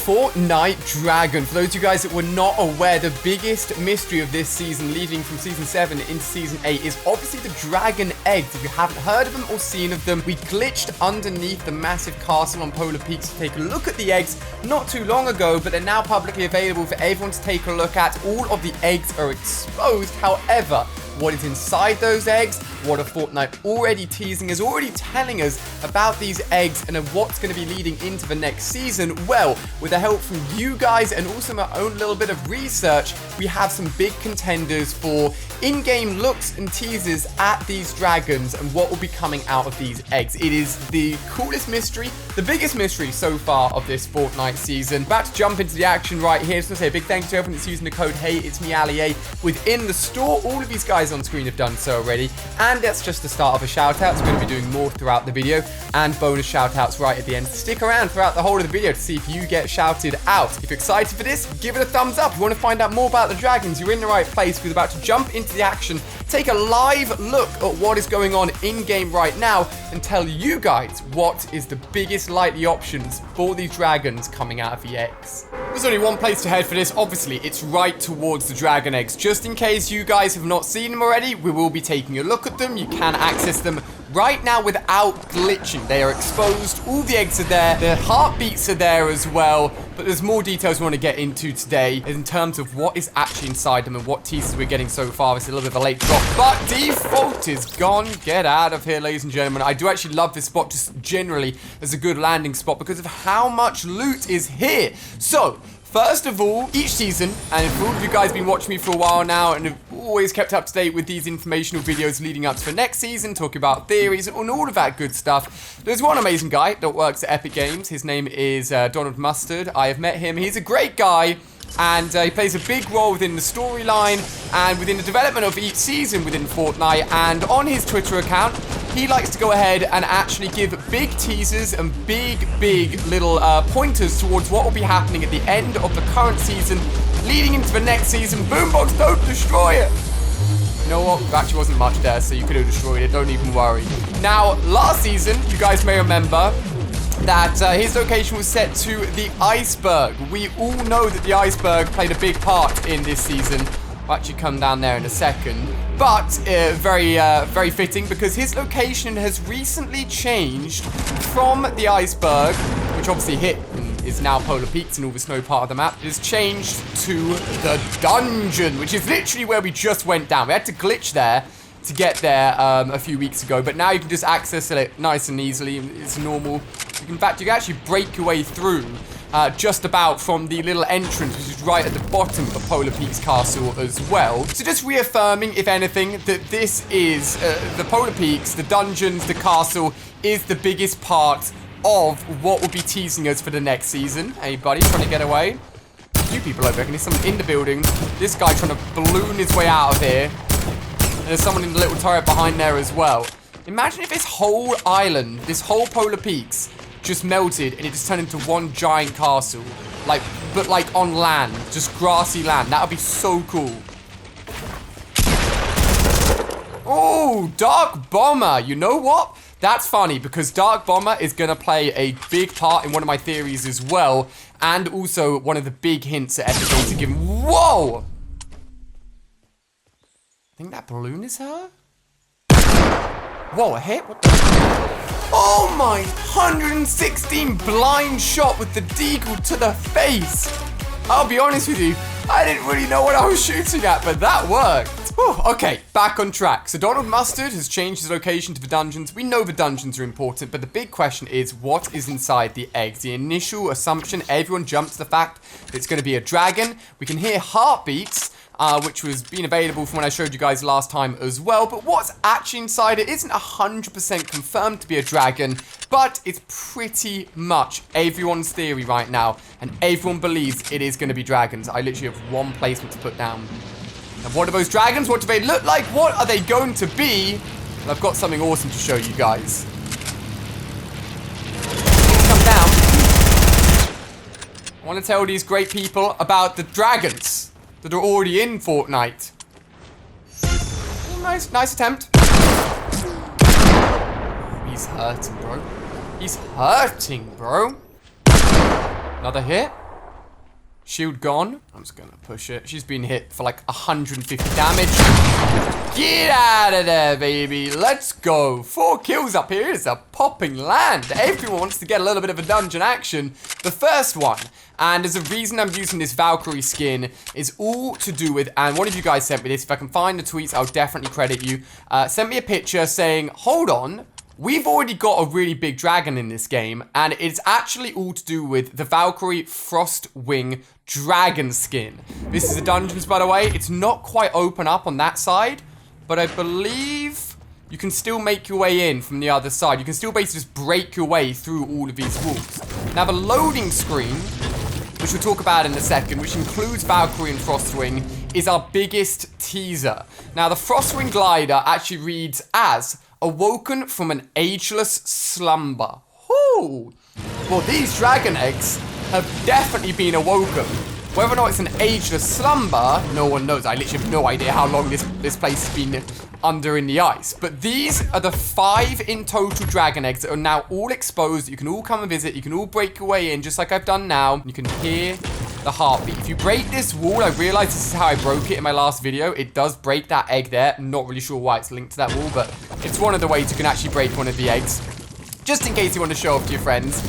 Fortnite Dragon. For those of you guys that were not aware, the biggest mystery of this season, leading from Season 7 into Season 8, is obviously the dragon eggs. If you haven't heard of them or seen of them, we glitched underneath the massive castle on Polar Peaks to take a look at the eggs not too long ago, but they're now publicly available for everyone to take a look at. All of the eggs are exposed. However, what is inside those eggs, what are Fortnite already teasing us, already telling us about these eggs and what's going to be leading into the next season? Well, with the help from you guys and also my own little bit of research, we have some big contenders for in-game looks and teasers at these dragons and what will be coming out of these eggs. It is the coolest mystery, the biggest mystery so far of this Fortnite season. About to jump into the action right here. Just want to say a big thank you to everyone that's using the code Hey It's Me Ali A within the store. All of these guys on screen have done so already, and that's just the start of a shout out. So we're going to be doing more throughout the video and bonus shout outs right at the end. Stick around throughout the whole of the video to see if you get shouted out. If you're excited for this, give it a thumbs up. If you want to find out more about the dragons, you're in the right place. We're about to jump into the action, take a live look at what is going on in game right now, and tell you guys what is the biggest likely options for these dragons coming out of the eggs. There's only one place to head for this. Obviously, it's right towards the dragon eggs. Just in case you guys have not seen them already, we will be taking a look at them. You can access them right now without glitching. They are exposed. All the eggs are there. The heartbeats are there as well. But there's more details we want to get into today in terms of what is actually inside them and what teasers we're getting so far. It's a little bit of a late drop, but default is gone. Get out of here, ladies and gentlemen. I do actually love this spot just generally as a good landing spot because of how much loot is here. So, first of all, each season, and for all of you guys have been watching me for a while now and have always kept up to date with these informational videos leading up to the next season, talking about theories and all of that good stuff, there's one amazing guy that works at Epic Games. His name is Donald Mustard. I have met him. He's a great guy, and he plays a big role within the storyline and within the development of each season within Fortnite. And on his Twitter account, he likes to go ahead and actually give big teasers and big little pointers towards what will be happening at the end of the current season, leading into the next season. Boombox, don't destroy it! You know what? There actually wasn't much there, so you could have destroyed it. Don't even worry. Now, last season, you guys may remember that his location was set to the iceberg. We all know that the iceberg played a big part in this season. I'll actually come down there in a second. But very fitting because his location has recently changed from the iceberg, which obviously hit and is now Polar Peaks and all the snow part of the map. It has changed to the dungeon, which is literally where we just went down. We had to glitch there to get there a few weeks ago, but now you can just access it nice and easily. It's normal. In fact, you can actually break your way through just about from the little entrance, which is right at the bottom of Polar Peaks Castle as well. So just reaffirming, if anything, that this is the Polar Peaks, the dungeons, the castle, is the biggest part of what will be teasing us for the next season. Hey, buddy, trying to get away? A few people over here. There's someone in the building. This guy trying to balloon his way out of here. And there's someone in the little turret behind there as well. Imagine if this whole island, this whole Polar Peaks, just melted and it just turned into one giant castle. But on land. Just grassy land. That would be so cool. Oh, Dark Bomber. You know what? That's funny because Dark Bomber is going to play a big part in one of my theories as well. And also one of the big hints that Epic Games are giving. Whoa! I think that balloon is her? Whoa, a hit? What the? Oh my, 116 blind shot with the deagle to the face. I'll be honest with you, I didn't really know what I was shooting at, but that worked. Whew, okay, back on track. So Donald Mustard has changed his location to the dungeons. We know the dungeons are important, but the big question is what is inside the eggs? The initial assumption, everyone jumped to the fact that it's going to be a dragon. We can hear heartbeats, which was being available from when I showed you guys last time as well. But what's actually inside it isn't 100% confirmed to be a dragon, but it's pretty much everyone's theory right now, and everyone believes it is going to be dragons. I literally have one placement to put down. And what are those dragons? What do they look like? What are they going to be? And I've got something awesome to show you guys. Come down. I want to tell these great people about the dragons that are already in Fortnite. Nice attempt. He's hurting, bro. Another hit. Shield gone. I'm just gonna push it. She's been hit for like 150 damage. Get out of there, baby. Let's go. 4 kills up here. It's a popping land. Everyone wants to get a little bit of a dungeon action. The first one. And there's a reason I'm using this Valkyrie skin is all to do with, and one of you guys sent me this. If I can find the tweets, I'll definitely credit you. Sent me a picture saying, hold on. We've already got a really big dragon in this game, and it's actually all to do with the Valkyrie Frostwing dragon skin. This is the dungeons, by the way. It's not quite open up on that side, but I believe you can still make your way in from the other side. You can still basically just break your way through all of these walls. Now, the loading screen, which we'll talk about in a second, which includes Valkyrie and Frostwing, is our biggest teaser. Now, the Frostwing glider actually reads as awoken from an ageless slumber. Whoo! Well, these dragon eggs have definitely been awoken. Whether or not it's an ageless slumber, no one knows. I literally have no idea how long this place has been under in the ice. But these are the 5 in total dragon eggs that are now all exposed. You can all come and visit. You can all break your way in, just like I've done now. You can hear the heartbeat. If you break this wall, I realize this is how I broke it in my last video. It does break that egg there. I'm not really sure why it's linked to that wall, but it's one of the ways you can actually break one of the eggs. Just in case you want to show off to your friends.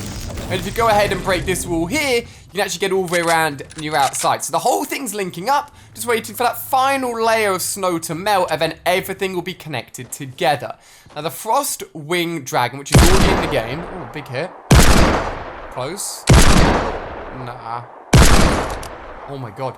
And if you go ahead and break this wall here, you can actually get all the way around and you're outside. So the whole thing's linking up, just waiting for that final layer of snow to melt, and then everything will be connected together. Now the Frostwing dragon, which is already in the game. Oh, big hit. Close. Nah. Oh my god.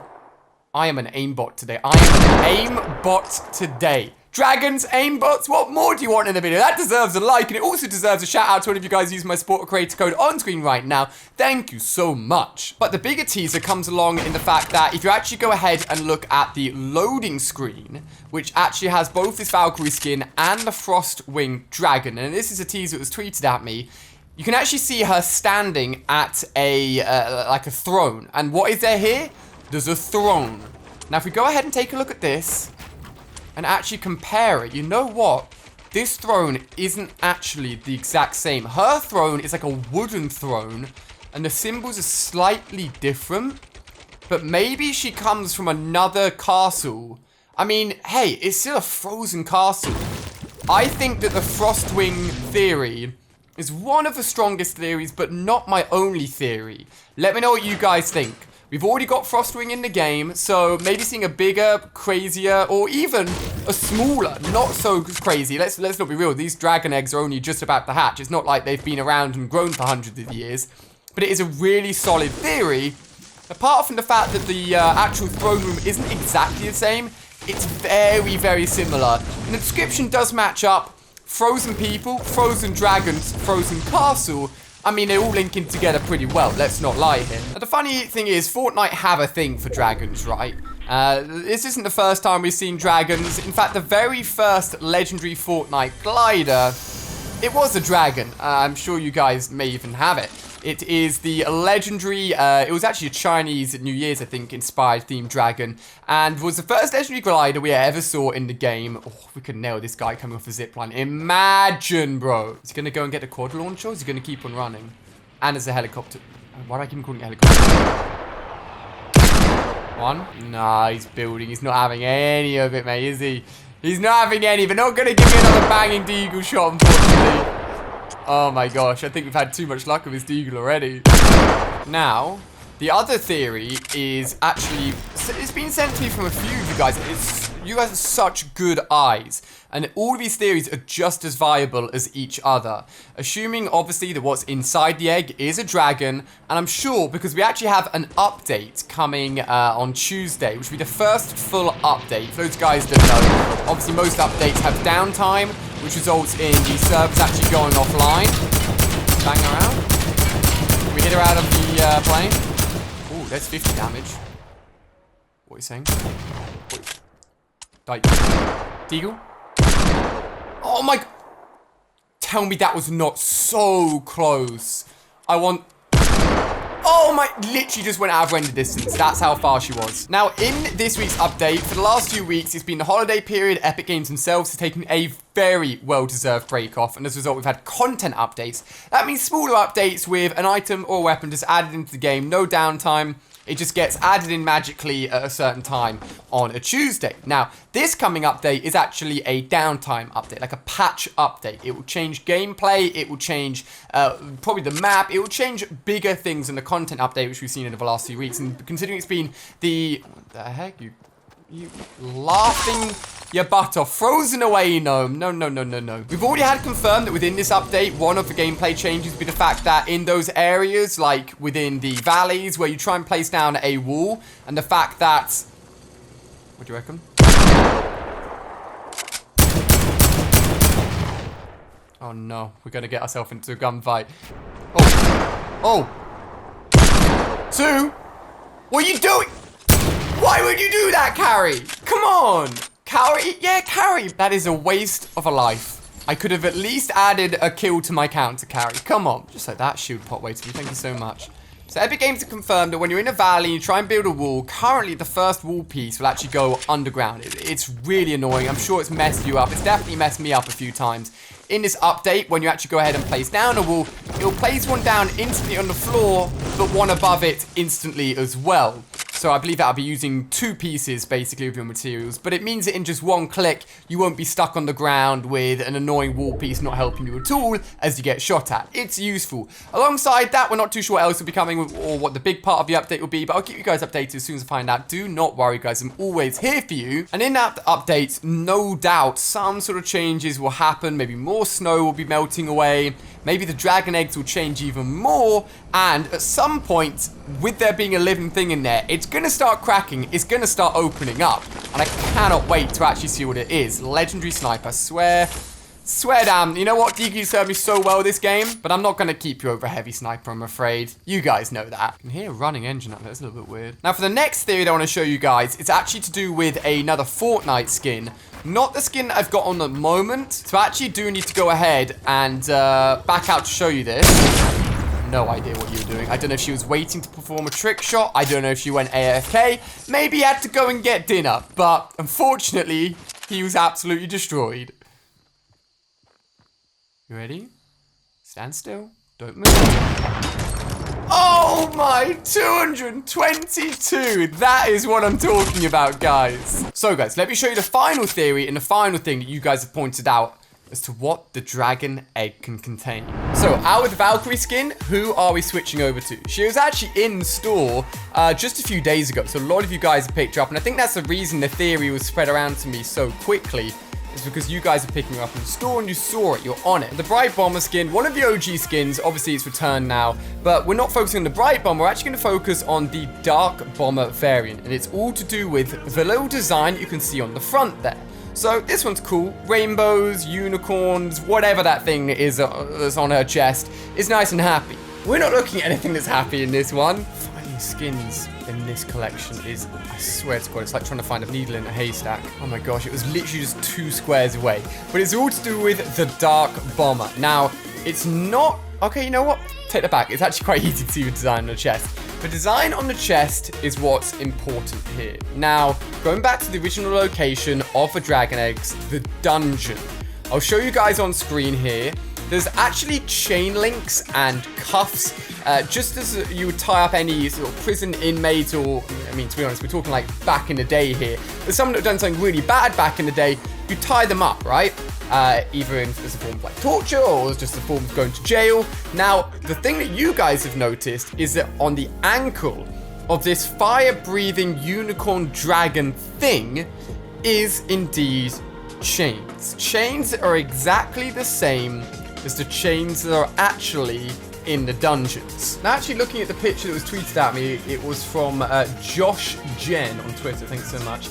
I am an aimbot today. I am an aimbot today. Dragons, aimbots, what more do you want in a video? That deserves a like, and it also deserves a shout out to one of you guys using my supporter creator code on screen right now. Thank you so much. But the bigger teaser comes along in the fact that if you actually go ahead and look at the loading screen, which actually has both this Valkyrie skin and the Frostwing dragon, and this is a teaser that was tweeted at me, you can actually see her standing at a, like a throne. And what is there here? There's a throne. Now, if we go ahead and take a look at this and actually compare it, you know what? This throne isn't actually the exact same. Her throne is like a wooden throne, and the symbols are slightly different. But maybe she comes from another castle. I mean, hey, it's still a frozen castle. I think that the Frostwing theory is one of the strongest theories, but not my only theory. Let me know what you guys think. We've already got Frostwing in the game, so maybe seeing a bigger, crazier, or even a smaller, not so crazy. Let's not be real. These dragon eggs are only just about to hatch. It's not like they've been around and grown for hundreds of years. But it is a really solid theory. Apart from the fact that the actual throne room isn't exactly the same, it's very, very similar. And the description does match up. Frozen people, frozen dragons, frozen castle. I mean, they're all linking together pretty well, let's not lie here. Now, the funny thing is, Fortnite have a thing for dragons, right? This isn't the first time we've seen dragons. In fact, the very first legendary Fortnite glider, it was a dragon. I'm sure you guys may even have it. It is the legendary, it was actually a Chinese New Year's, I think, inspired themed dragon, and was the first legendary glider we ever saw in the game. Oh, we could nail this guy coming off the zipline. Imagine, bro. Is he going to go and get the quad launcher, or is he going to keep on running? And there's a helicopter. Why do I keep calling it a helicopter? One. Nah, he's building. He's not having any of it, mate, is he? He's not having any. They're not going to give me another banging deagle shot, unfortunately. Oh my gosh, I think we've had too much luck with this deagle already. Now, the other theory is actually, it's been sent to me from a few of you guys. You guys have such good eyes. And all of these theories are just as viable as each other. Assuming, obviously, that what's inside the egg is a dragon. And I'm sure, because we actually have an update coming on Tuesday, which will be the first full update. For those guys that know, obviously most updates have downtime, which results in the servers actually going offline. Bang around. Can we hit her out of the plane? Ooh, that's 50 damage. What are you saying? Die. Deagle? Oh my... Tell me that was not so close. I want... Oh my... Literally just went out of render distance. That's how far she was. Now, in this week's update, for the last few weeks, it's been the holiday period. Epic Games themselves have taken a very well-deserved break off. And as a result, we've had content updates. That means smaller updates with an item or weapon just added into the game. No downtime. It just gets added in magically at a certain time on a Tuesday. Now, this coming update is actually a downtime update, like a patch update. It will change gameplay, it will change probably the map, it will change bigger things in the content update, which we've seen in the last few weeks. And considering it's been the... What the heck? You laughing your butt off. Frozen away, gnome. No. We've already had confirmed that within this update, one of the gameplay changes will be the fact that in those areas, like within the valleys, where you try and place down a wall, and the fact that... What do you reckon? Oh no, we're gonna get ourselves into a gunfight. Oh. 2. What are you doing? Why would you do that, Carrie? Come on. Carrie? Yeah, Carrie. That is a waste of a life. I could have at least added a kill to my count to Carrie. Come on. Just like that, shield pot waiting. Thank you so much. So Epic Games have confirmed that when you're in a valley, you try and build a wall. Currently, the first wall piece will actually go underground. It's really annoying. I'm sure it's messed you up. It's definitely messed me up a few times. In this update, when you actually go ahead and place down a wall, it'll place one down instantly on the floor, but one above it instantly as well. So I believe that I'll be using 2 pieces, basically, of your materials. But it means that in just one click, you won't be stuck on the ground with an annoying wall piece not helping you at all as you get shot at. It's useful. Alongside that, we're not too sure what else will be coming or what the big part of the update will be. But I'll keep you guys updated as soon as I find out. Do not worry, guys. I'm always here for you. And in that update, no doubt, some sort of changes will happen. Maybe more snow will be melting away. Maybe the dragon eggs will change even more. And at some point, with there being a living thing in there, it's going to start cracking. It's going to start opening up. And I cannot wait to actually see what it is. Legendary sniper. Swear down. You know what? DQ served me so well this game. But I'm not going to keep you over heavy sniper, I'm afraid. You guys know that. I can hear a running engine up there. It's a little bit weird. Now, for the next theory that I want to show you guys, it's actually to do with another Fortnite skin. Not the skin that I've got on at the moment. So I actually do need to go ahead and back out to show you this. No idea what you were doing. I don't know if she was waiting to perform a trick shot. I don't know if she went AFK. Maybe he had to go and get dinner. But unfortunately, he was absolutely destroyed. You ready? Stand still. Don't move. Oh my, 222. That is what I'm talking about, guys. So, guys, let me show you the final theory and the final thing that you guys have pointed out as to what the dragon egg can contain. So, out with the Valkyrie skin, who are we switching over to? She was actually in store just a few days ago, so a lot of you guys have picked her up, and I think that's the reason the theory was spread around to me so quickly, is because you guys are picking her up in the store and you saw it, you're on it. The Bright Bomber skin, one of the OG skins, obviously it's returned now, but we're not focusing on the Bright Bomber, we're actually going to focus on the Dark Bomber variant, and it's all to do with the little design you can see on the front there. So this one's cool. Rainbows, unicorns, whatever that thing is that's on her chest is nice and happy. We're not looking at anything that's happy in this one. Finding skins in this collection is, I swear to God, it's like trying to find a needle in a haystack. Oh my gosh, it was literally just 2 squares away. But it's all to do with the Dark Bomber. Now, it's not... Okay, you know what? Take that back. It's actually quite easy to see the design on the chest. The design on the chest is what's important here. Now, going back to the original location of the dragon eggs, the dungeon. I'll show you guys on screen here. There's actually chain links and cuffs, just as you would tie up any sort of prison inmate, or, I mean, to be honest, we're talking like back in the day here. There's someone that done something really bad back in the day, you tie them up, right? Either as a form of like torture or as just a form of going to jail. Now, the thing that you guys have noticed is that on the ankle of this fire-breathing unicorn dragon thing is indeed chains. Chains are exactly the same as the chains that are actually in the dungeons. Now, actually looking at the picture that was tweeted at me, it was from Josh Jen on Twitter, thanks so much.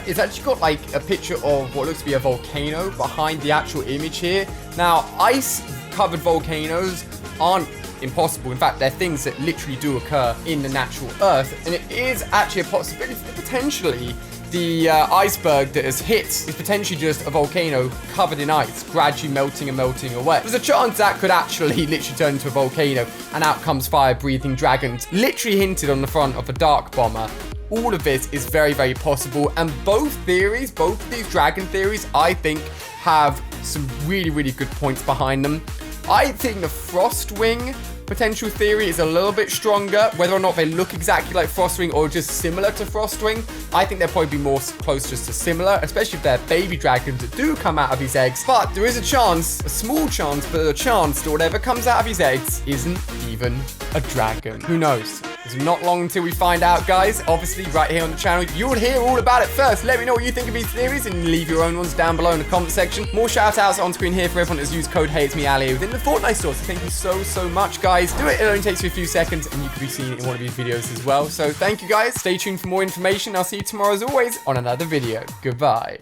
It's actually got like a picture of what looks to be a volcano behind the actual image here. Now, ice-covered volcanoes aren't impossible. In fact, they're things that literally do occur in the natural earth, and it is actually a possibility that potentially the iceberg that has hit is potentially just a volcano covered in ice, gradually melting and melting away. There's a chance that could actually literally turn into a volcano, and out comes fire-breathing dragons, literally hinted on the front of the Dark Bomber. All of this is very, very possible, and both theories, both of these dragon theories, I think, have some really, really good points behind them. I think the Frostwing potential theory is a little bit stronger. Whether or not they look exactly like Frostwing or just similar to Frostwing, I think they'll probably be more close just to similar, especially if they're baby dragons that do come out of these eggs. But there is a chance, a small chance, but a chance that whatever comes out of these eggs isn't even a dragon. Who knows? It's not long until we find out, guys. Obviously, right here on the channel, you'll hear all about it first. Let me know what you think of these theories and leave your own ones down below in the comment section. More shout-outs on screen here for everyone that's used code HATESMEALI within the Fortnite store. So thank you so much, guys. Do it. It only takes you a few seconds, and you could be seen in one of these videos as well. So thank you, guys. Stay tuned for more information. I'll see you tomorrow, as always, on another video. Goodbye.